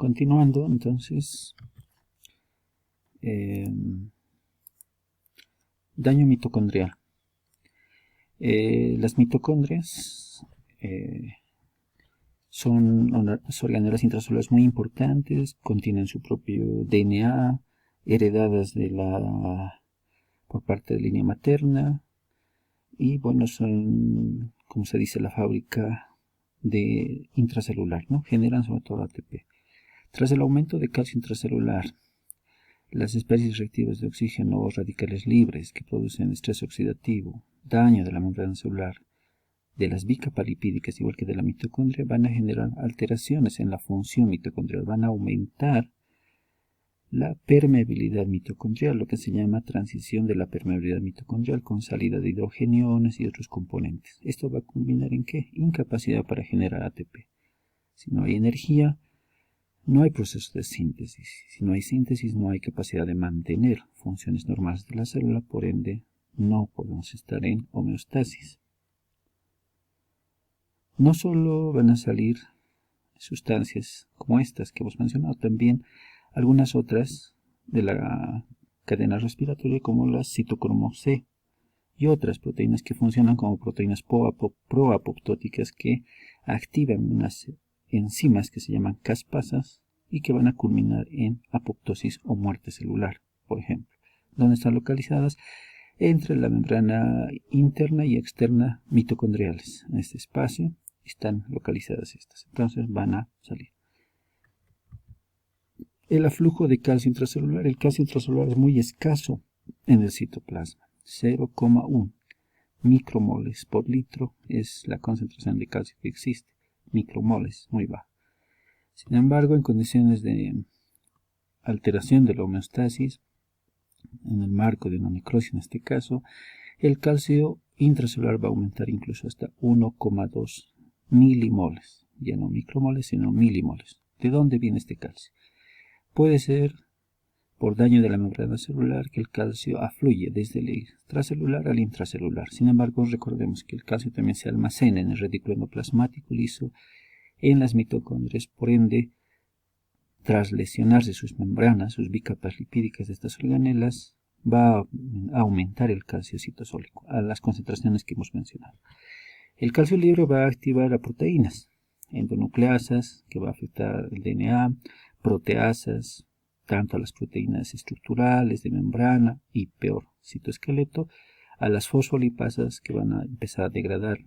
Continuando, entonces, daño mitocondrial. Las mitocondrias son unas organelas intracelulares muy importantes, contienen su propio DNA, heredadas por parte de línea materna, y bueno, son, como se dice, la fábrica de intracelular, ¿no? Generan sobre todo ATP. Tras el aumento de calcio intracelular, las especies reactivas de oxígeno o radicales libres que producen estrés oxidativo, daño de la membrana celular, de las bicapalipídicas igual que de la mitocondria, van a generar alteraciones en la función mitocondrial, van a aumentar la permeabilidad mitocondrial, lo que se llama transición de la permeabilidad mitocondrial con salida de hidrogeniones y otros componentes. Esto va a culminar en ¿qué? Incapacidad para generar ATP. Si no hay energía, no hay proceso de síntesis. Si no hay síntesis, no hay capacidad de mantener funciones normales de la célula, por ende, no podemos estar en homeostasis. No solo van a salir sustancias como estas que hemos mencionado, también algunas otras de la cadena respiratoria como las citocromo C y otras proteínas que funcionan como proteínas proapoptóticas que activan unas enzimas que se llaman caspasas y que van a culminar en apoptosis o muerte celular, por ejemplo, donde están localizadas entre la membrana interna y externa mitocondriales. En este espacio están localizadas estas, entonces van a salir. El aflujo de calcio intracelular. El calcio intracelular es muy escaso en el citoplasma, 0,1 micromoles por litro es la concentración de calcio que existe, micromoles, muy baja. Sin embargo, en condiciones de alteración de la homeostasis, en el marco de una necrosis en este caso, el calcio intracelular va a aumentar incluso hasta 1,2 milimoles, ya no micromoles sino milimoles. ¿De dónde viene este calcio? Puede ser por daño de la membrana celular que el calcio afluye desde el extracelular al intracelular. Sin embargo, recordemos que el calcio también se almacena en el retículo endoplasmático liso en las mitocondrias, por ende, tras lesionarse sus membranas, sus bicapas lipídicas de estas organelas, va a aumentar el calcio citosólico a las concentraciones que hemos mencionado. El calcio libre va a activar a proteínas endonucleasas, que va a afectar el DNA, proteasas, tanto a las proteínas estructurales de membrana y peor, citoesqueleto, a las fosfolipasas que van a empezar a degradar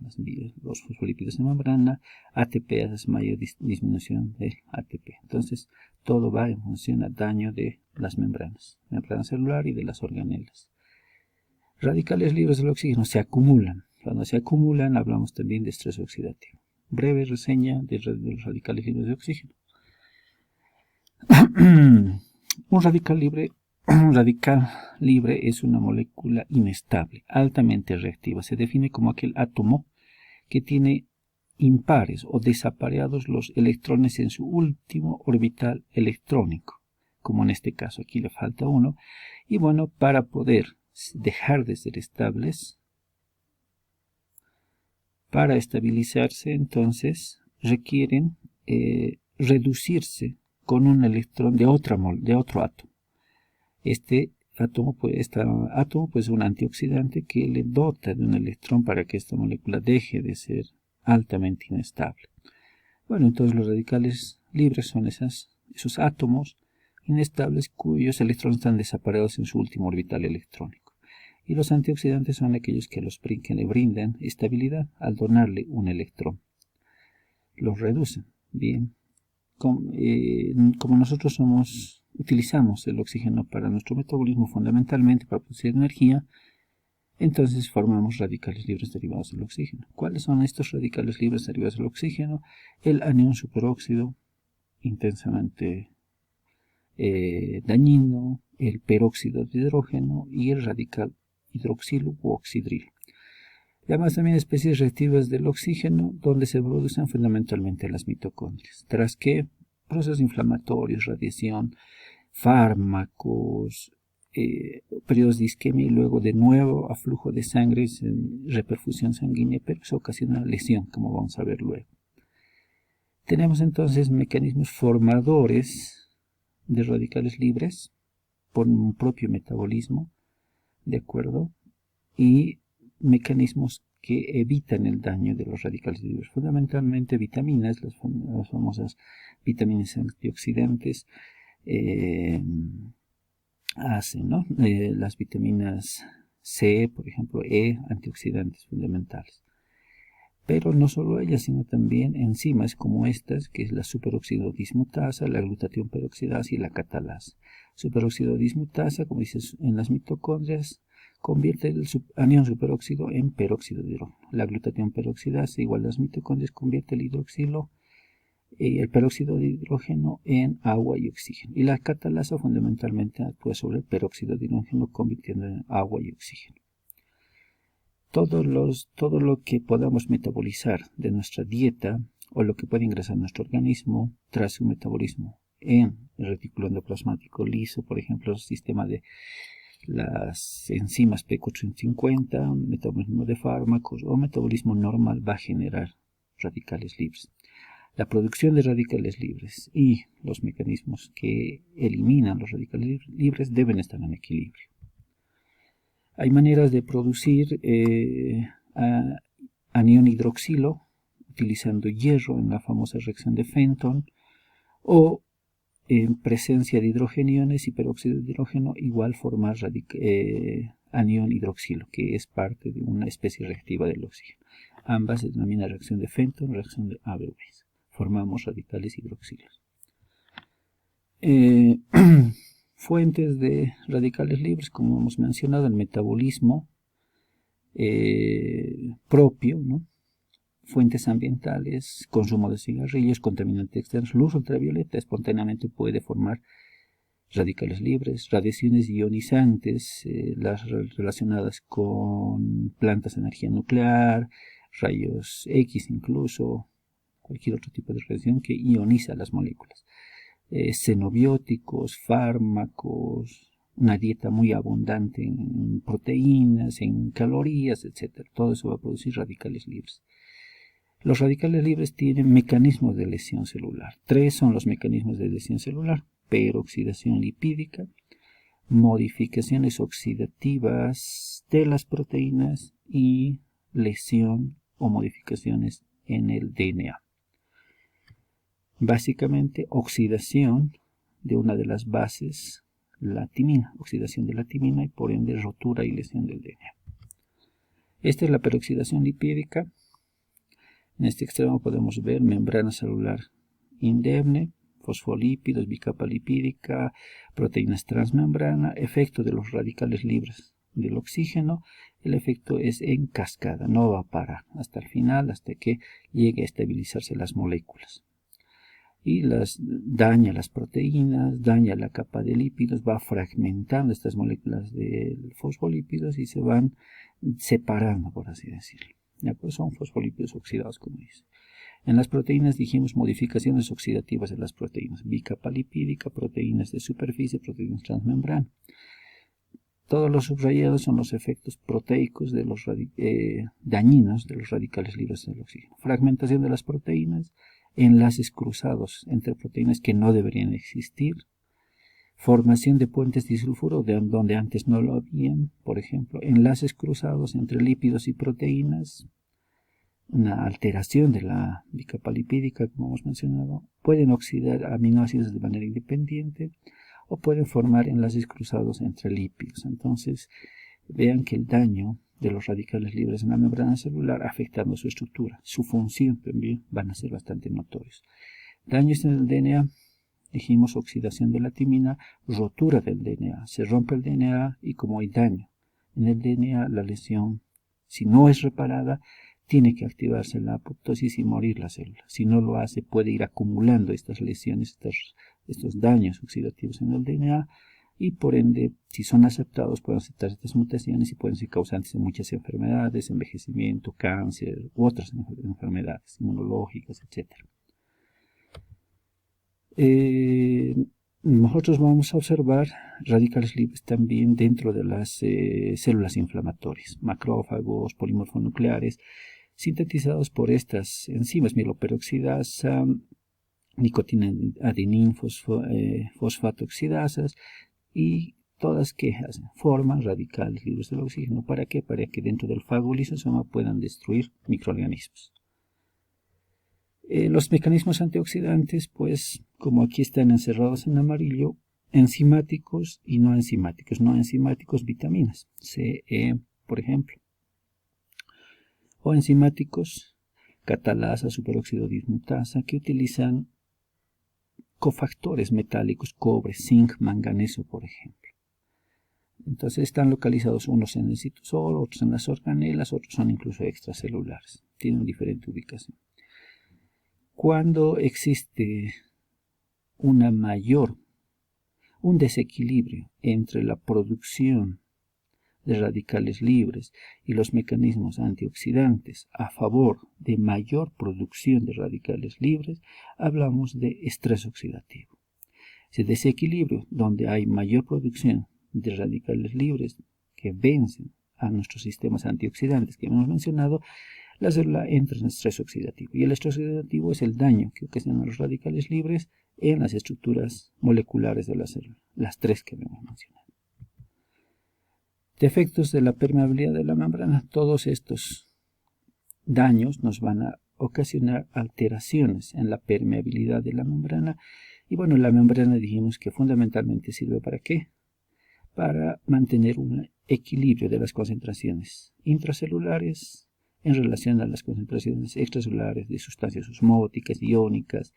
los fosfolípidos de membrana, ATPasas, mayor disminución de ATP. Entonces, todo va en función al daño de las membrana celular y de las organelas. Radicales libres del oxígeno se acumulan. Cuando se acumulan, hablamos también de estrés oxidativo. Breve reseña de los radicales libres de oxígeno. Un radical libre es una molécula inestable, altamente reactiva. Se define como aquel átomo que tiene impares o desapareados los electrones en su último orbital electrónico, como en este caso aquí le falta uno. Y bueno, para poder dejar de ser estables, para estabilizarse, entonces requieren reducirse con un electrón de otro átomo. Este átomo es un antioxidante que le dota de un electrón para que esta molécula deje de ser altamente inestable. Bueno, entonces los radicales libres son esos átomos inestables cuyos electrones están desapareados en su último orbital electrónico. Y los antioxidantes son aquellos que le brindan estabilidad al donarle un electrón. Los reducen. Bien. Como nosotros utilizamos el oxígeno para nuestro metabolismo, fundamentalmente para producir energía, entonces formamos radicales libres derivados del oxígeno. ¿Cuáles son estos radicales libres derivados del oxígeno? El anión superóxido, intensamente dañino, el peróxido de hidrógeno y el radical hidroxilo u oxidrilo. Además también especies reactivas del oxígeno, donde se producen fundamentalmente las mitocondrias. Tras que procesos inflamatorios, radiación, fármacos, periodos de isquemia y luego de nuevo aflujo de sangre, reperfusión sanguínea, pero eso ocasiona lesión, como vamos a ver luego. Tenemos entonces mecanismos formadores de radicales libres por un propio metabolismo, ¿de acuerdo? Y mecanismos que evitan el daño de los radicales libres, fundamentalmente vitaminas, las famosas vitaminas antioxidantes, hacen, ¿no? Las vitaminas C, por ejemplo, E, antioxidantes fundamentales. Pero no solo ellas, sino también enzimas como estas, que es la superóxido dismutasa, la glutatión peroxidasa y la catalasa. Superóxido dismutasa, como dices, en las mitocondrias, convierte el anión superóxido en peróxido de hidrógeno. La glutatión peroxidasa, igual a las mitocondrias, convierte el hidroxilo y el peróxido de hidrógeno en agua y oxígeno. Y la catalasa fundamentalmente actúa sobre el peróxido de hidrógeno, convirtiendo en agua y oxígeno. Todo lo que podamos metabolizar de nuestra dieta o lo que puede ingresar a nuestro organismo tras su metabolismo en el retículo endoplasmático liso, por ejemplo, el sistema de las enzimas P450, metabolismo de fármacos o metabolismo normal, va a generar radicales libres. La producción de radicales libres y los mecanismos que eliminan los radicales libres deben estar en equilibrio. Hay maneras de producir anión hidroxilo utilizando hierro en la famosa reacción de Fenton, o en presencia de hidrogeniones y peróxido de hidrógeno igual formar anión hidroxilo, que es parte de una especie reactiva del oxígeno. Ambas se denomina reacción de Fenton, reacción de Haber-Weiss. Formamos radicales hidroxilos. Fuentes de radicales libres, como hemos mencionado, el metabolismo propio, ¿no? Fuentes ambientales, consumo de cigarrillos, contaminantes externos, luz ultravioleta espontáneamente puede formar radicales libres, radiaciones ionizantes, las relacionadas con plantas de energía nuclear, rayos X incluso, cualquier otro tipo de radiación que ioniza las moléculas. Xenobióticos, fármacos, una dieta muy abundante en proteínas, en calorías, etc. Todo eso va a producir radicales libres. Los radicales libres tienen mecanismos de lesión celular. 3 son los mecanismos de lesión celular: peroxidación lipídica, modificaciones oxidativas de las proteínas y lesión o modificaciones en el DNA. Básicamente, oxidación de una de las bases, la timina, oxidación de la timina y por ende rotura y lesión del DNA. Esta es la peroxidación lipídica. En este extremo podemos ver membrana celular indemne, fosfolípidos, bicapa lipídica, proteínas transmembrana, efecto de los radicales libres del oxígeno. El efecto es en cascada, no va a parar hasta el final, hasta que llegue a estabilizarse las moléculas. Y daña las proteínas, daña la capa de lípidos, va fragmentando estas moléculas de fosfolípidos y se van separando, por así decirlo. Pues son fosfolípidos oxidados, como dice. En las proteínas dijimos modificaciones oxidativas de las proteínas, bicapa lipídica, proteínas de superficie, proteínas transmembrana. Todos los subrayados son los efectos proteicos de los dañinos de los radicales libres del oxígeno. Fragmentación de las proteínas, enlaces cruzados entre proteínas que no deberían existir, formación de puentes disulfuro donde antes no lo habían, por ejemplo, enlaces cruzados entre lípidos y proteínas, una alteración de la bicapa lipídica, como hemos mencionado, pueden oxidar aminoácidos de manera independiente o pueden formar enlaces cruzados entre lípidos. Entonces, vean que el daño de los radicales libres en la membrana celular afectando su estructura, su función también van a ser bastante notorios. Daños en el DNA, dijimos oxidación de la timina, rotura del DNA, se rompe el DNA y como hay daño en el DNA, la lesión, si no es reparada, tiene que activarse la apoptosis y morir la célula. Si no lo hace, puede ir acumulando estas lesiones, estos daños oxidativos en el DNA, y por ende, si son aceptados, pueden aceptar estas mutaciones y pueden ser causantes de muchas enfermedades, envejecimiento, cáncer u otras enfermedades inmunológicas, etc. Nosotros vamos a observar radicales libres también dentro de las células inflamatorias, macrófagos, polimorfonucleares, sintetizados por estas enzimas mieloperoxidasa, nicotina, adenin, fosfato oxidasas, y todas que forman radicales libres del oxígeno. ¿Para qué? Para que dentro del fago lisosoma puedan destruir microorganismos. Los mecanismos antioxidantes, pues como aquí están encerrados en amarillo, enzimáticos y no enzimáticos. No enzimáticos, vitaminas C, E, por ejemplo. O enzimáticos, catalasa, superóxido dismutasa, que utilizan cofactores metálicos, cobre, zinc, manganeso, por ejemplo. Entonces están localizados unos en el citosol, otros en las organelas, otros son incluso extracelulares. Tienen diferente ubicación. Cuando existe un desequilibrio entre la producción de radicales libres y los mecanismos antioxidantes a favor de mayor producción de radicales libres, hablamos de estrés oxidativo. Ese desequilibrio donde hay mayor producción de radicales libres que vencen a nuestros sistemas antioxidantes que hemos mencionado, la célula entra en estrés oxidativo. Y el estrés oxidativo es el daño que ocasionan los radicales libres en las estructuras moleculares de la célula, las tres que hemos mencionado. Defectos de la permeabilidad de la membrana. Todos estos daños nos van a ocasionar alteraciones en la permeabilidad de la membrana. Y bueno, la membrana dijimos que fundamentalmente sirve ¿para qué? Para mantener un equilibrio de las concentraciones intracelulares en relación a las concentraciones extracelulares de sustancias osmóticas, iónicas,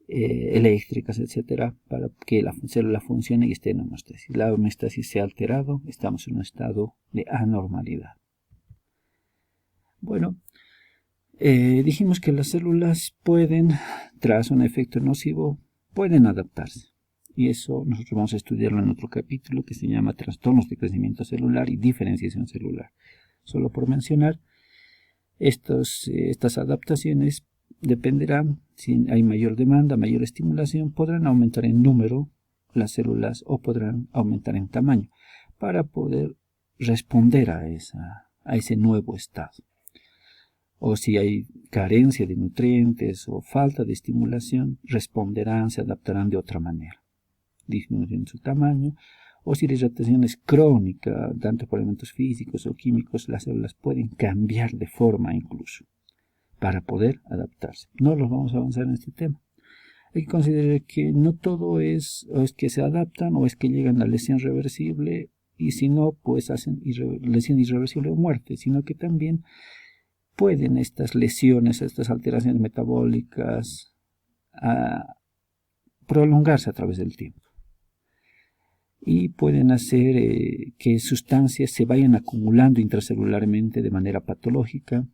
eléctricas, etcétera, para que la célula funcione y esté en homeostasis. La homeostasis se ha alterado, estamos en un estado de anormalidad. Bueno, dijimos que las células pueden, tras un efecto nocivo, pueden adaptarse. Y eso nosotros vamos a estudiarlo en otro capítulo que se llama Trastornos de crecimiento celular y diferenciación celular. Solo por mencionar, estas adaptaciones dependerán, si hay mayor demanda, mayor estimulación, podrán aumentar en número las células o podrán aumentar en tamaño para poder responder a ese nuevo estado. O si hay carencia de nutrientes o falta de estimulación, responderán, se adaptarán de otra manera, disminuyendo su tamaño. O si la hidratación es crónica, tanto por elementos físicos o químicos, las células pueden cambiar de forma incluso para poder adaptarse. No los vamos a avanzar en este tema. Hay que considerar que no todo es o es que se adaptan o es que llegan a lesión reversible, y si no, pues hacen lesión irreversible o muerte, sino que también pueden estas lesiones, estas alteraciones metabólicas prolongarse a través del tiempo. Y pueden hacer que sustancias se vayan acumulando intracelularmente de manera patológica,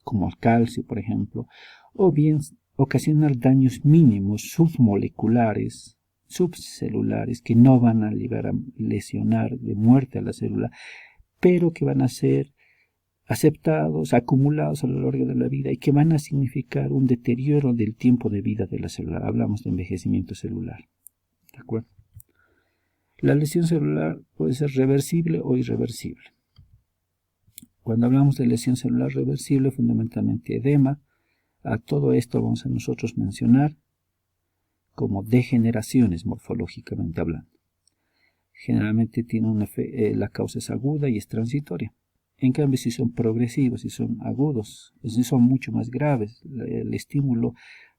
como el calcio, por ejemplo, o bien ocasionar daños mínimos submoleculares, subcelulares, que no van a llegar a lesionar de muerte a la célula, pero que van a ser aceptados, acumulados a lo largo de la vida y que van a significar un deterioro del tiempo de vida de la célula. Hablamos de envejecimiento celular. ¿De acuerdo? La lesión celular puede ser reversible o irreversible. Cuando hablamos de lesión celular reversible, fundamentalmente edema, a todo esto vamos a nosotros mencionar como degeneraciones morfológicamente hablando. Generalmente tiene la causa es aguda y es transitoria. En cambio, si son progresivos, si son agudos, si son mucho más graves, el estímulo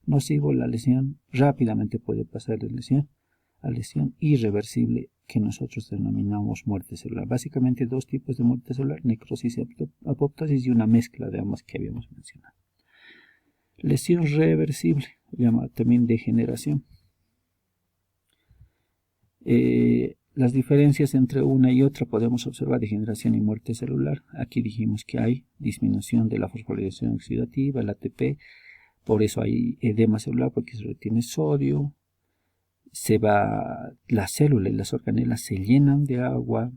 nocivo, la lesión rápidamente puede pasar de lesión a lesión irreversible, que nosotros denominamos muerte celular. Básicamente dos tipos de muerte celular, necrosis y apoptosis, y una mezcla de ambas que habíamos mencionado. Lesión reversible, llama también degeneración. Las diferencias entre una y otra podemos observar: degeneración y muerte celular. Aquí dijimos que hay disminución de la fosforilación oxidativa, el ATP, por eso hay edema celular, porque se retiene sodio. La célula y las organelas se llenan de agua,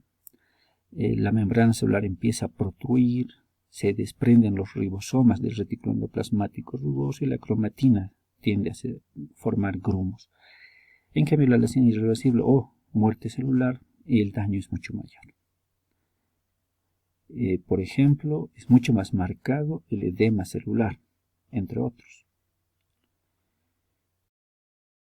la membrana celular empieza a protruir, se desprenden los ribosomas del retículo endoplasmático rugoso y la cromatina tiende a formar grumos. En cambio, la lesión irreversible o muerte celular, el daño es mucho mayor. Por ejemplo, es mucho más marcado el edema celular, entre otros.